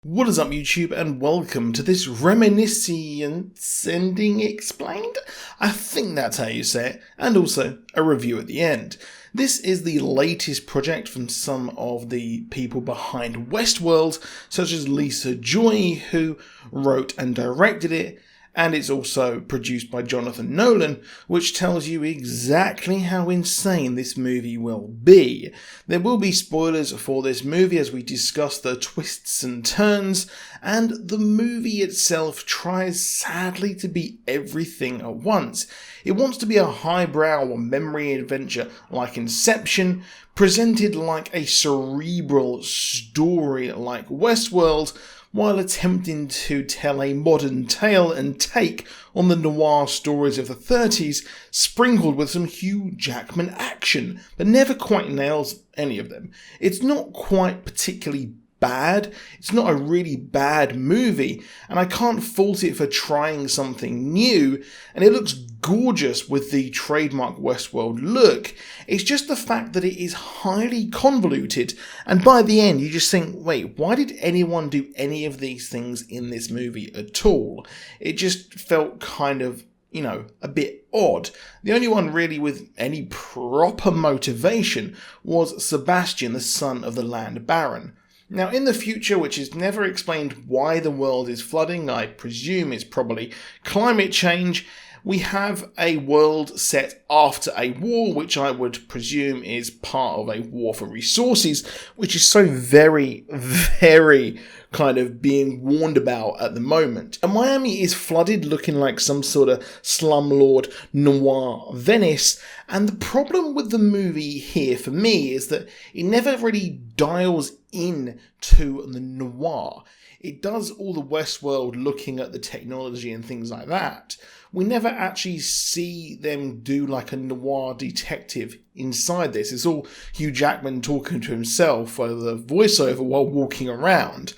What is up, YouTube, and welcome to this Reminiscence ending explained? I think that's how you say it, and also a review at the end. This is the latest project from some of the people behind Westworld, such as Lisa Joy, who wrote and directed it, and it's also produced by Jonathan Nolan, which tells you exactly how insane this movie will be. There will be spoilers for this movie as we discuss the twists and turns, and the movie itself tries sadly to be everything at once. It wants to be a highbrow memory adventure like Inception, presented like a cerebral story like Westworld, while attempting to tell a modern tale and take on the noir stories of the 30s, sprinkled with some Hugh Jackman action, but never quite nails any of them. It's not quite particularly bad, it's not a really bad movie, and I can't fault it for trying something new, and it looks gorgeous with the trademark Westworld look. It's just the fact that it is highly convoluted, and by the end you just think, wait, why did anyone do any of these things in this movie at all? It just felt kind of, a bit odd. The only one really with any proper motivation was Sebastian, the son of the land baron. Now, in the future, which is never explained why the world is flooding, I presume it's probably climate change, we have a world set after a war, which I would presume is part of a war for resources, which is so very, very kind of being warned about at the moment. And Miami is flooded, looking like some sort of slumlord noir Venice, and the problem with the movie here for me is that it never really dials in to the noir. It does all the Westworld looking at the technology and things like that. We never actually see them do like a noir detective inside this. It's all Hugh Jackman talking to himself over the voiceover while walking around.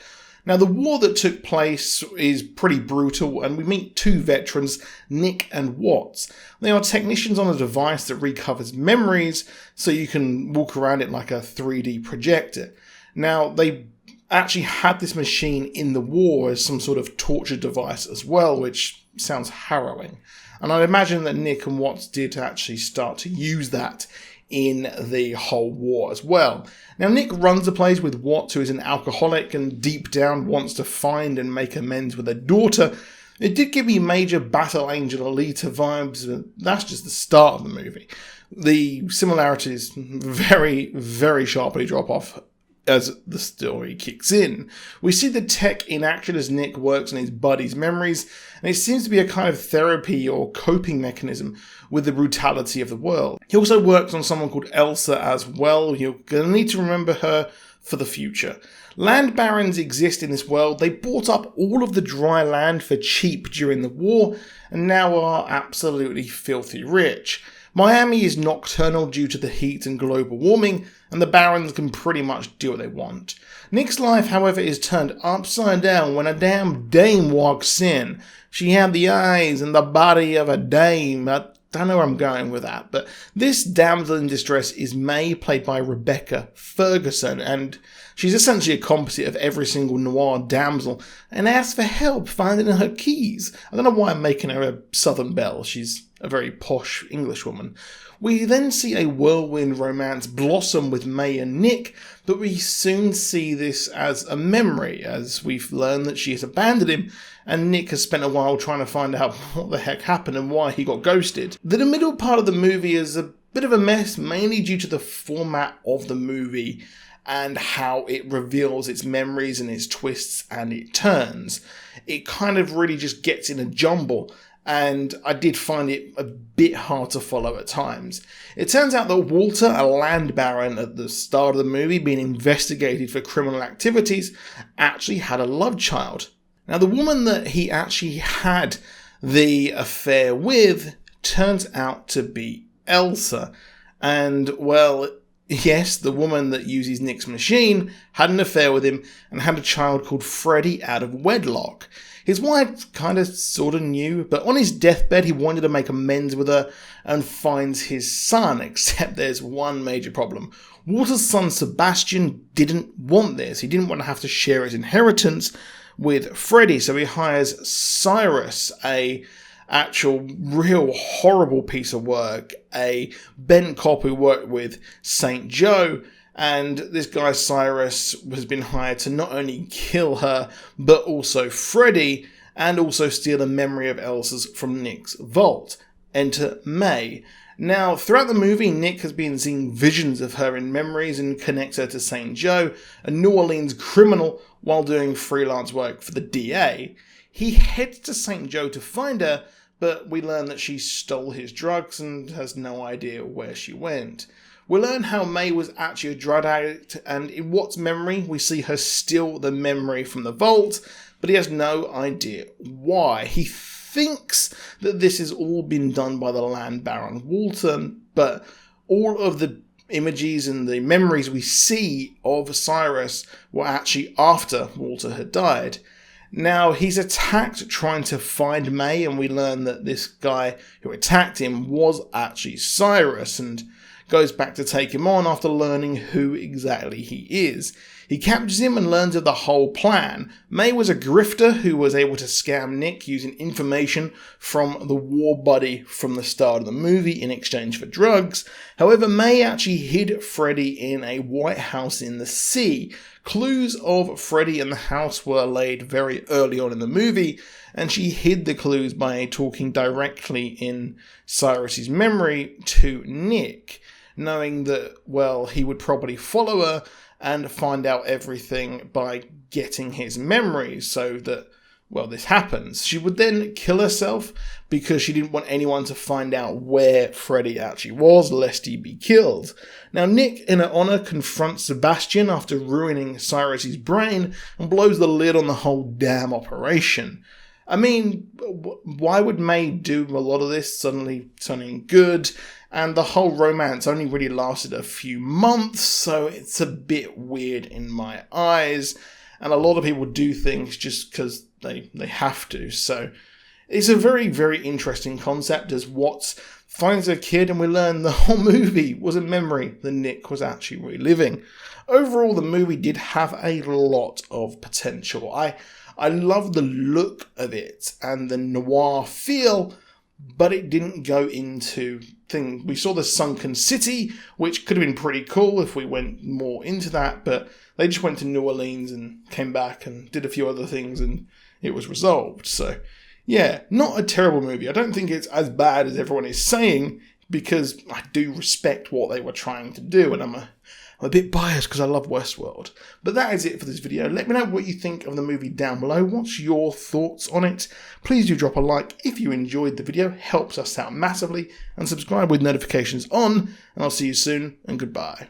Now, the war that took place is pretty brutal, and we meet two veterans, Nick and Watts. They are technicians on a device that recovers memories, so you can walk around it like a 3D projector. Now, they actually had this machine in the war as some sort of torture device as well, which sounds harrowing. And I imagine that Nick and Watts did actually start to use that in the whole war as well. Now, Nick runs the place with Watts, who is an alcoholic and deep down wants to find and make amends with her daughter. It did give me major Battle Angel Alita vibes, but that's just the start of the movie. The similarities very, very sharply drop off as the story kicks in. We see the tech in action as Nick works on his buddy's memories, and it seems to be a kind of therapy or coping mechanism with the brutality of the world. He also works on someone called Elsa as well. You're going to need to remember her for the future. Land barons exist in this world. They bought up all of the dry land for cheap during the war, and now are absolutely filthy rich. Miami is nocturnal due to the heat and global warming, and the barons can pretty much do what they want. Nick's life, however, is turned upside down when a damn dame walks in. She had the eyes and the body of a dame. I don't know where I'm going with that, but this damsel in distress is May, played by Rebecca Ferguson, and she's essentially a composite of every single noir damsel, and asks for help finding her keys. I don't know why I'm making her a Southern belle. She's a very posh English woman. We then see a whirlwind romance blossom with May and Nick, but we soon see this as a memory, as we've learned that she has abandoned him, and Nick has spent a while trying to find out what the heck happened and why he got ghosted. The middle part of the movie is a bit of a mess, mainly due to the format of the movie and how it reveals its memories and its twists and its turns. It kind of really just gets in a jumble, and I did find it a bit hard to follow at times. It turns out that Walter, a land baron at the start of the movie being investigated for criminal activities, actually had a love child. Now, the woman that he actually had the affair with turns out to be Elsa, and, well, Yes, the woman that uses Nick's machine had an affair with him and had a child called Freddie out of wedlock. His wife kind of sort of knew, but on his deathbed he wanted to make amends with her and finds his son, except there's one major problem. Walter's son Sebastian didn't want this. He didn't want to have to share his inheritance with Freddie, so he hires Cyrus, a actual real horrible piece of work, a bent cop who worked with St. Joe, and this guy Cyrus has been hired to not only kill her, but also Freddie, and also steal a memory of Elsa's from Nick's vault. Enter May. Now, throughout the movie, Nick has been seeing visions of her in memories and connects her to St. Joe, a New Orleans criminal, while doing freelance work for the DA. He heads to St. Joe to find her, but we learn that she stole his drugs and has no idea where she went. We learn how May was actually a drug addict, and in Watt's memory, we see her steal the memory from the vault, but he has no idea why. He thinks that this has all been done by the land baron Walter, but all of the images and the memories we see of Cyrus were actually after Walter had died. Now, he's attacked trying to find May, and we learn that this guy who attacked him was actually Cyrus, and goes back to take him on after learning who exactly he is. He captures him and learns of the whole plan. May was a grifter who was able to scam Nick using information from the war buddy from the start of the movie in exchange for drugs. However, May actually hid Freddie in a White House in the sea. Clues of Freddie and the house were laid very early on in the movie, and she hid the clues by talking directly in Cyrus's memory to Nick, knowing that, well, he would probably follow her and find out everything by getting his memories so that, well, this happens. She would then kill herself because she didn't want anyone to find out where Freddie actually was, lest he be killed. Now, Nick, in her honour, confronts Sebastian after ruining Cyrus's brain and blows the lid on the whole damn operation. I mean, why would May do a lot of this, suddenly turning good? And the whole romance only really lasted a few months, so it's a bit weird in my eyes. And a lot of people do things just because they have to. So it's a very, very interesting concept as Watts finds a kid, and we learn the whole movie was a memory that Nick was actually reliving. Overall, the movie did have a lot of potential. I love the look of it and the noir feel, but it didn't go into things. We saw the sunken city, which could have been pretty cool if we went more into that, but they just went to New Orleans and came back and did a few other things and it was resolved. So yeah, not a terrible movie. I don't think it's as bad as everyone is saying, because I do respect what they were trying to do, and I'm a bit biased because I love Westworld. But that is it for this video. Let me know what you think of the movie down below. What's your thoughts on it? Please do drop a like if you enjoyed the video. Helps us out massively. And subscribe with notifications on. And I'll see you soon, and goodbye.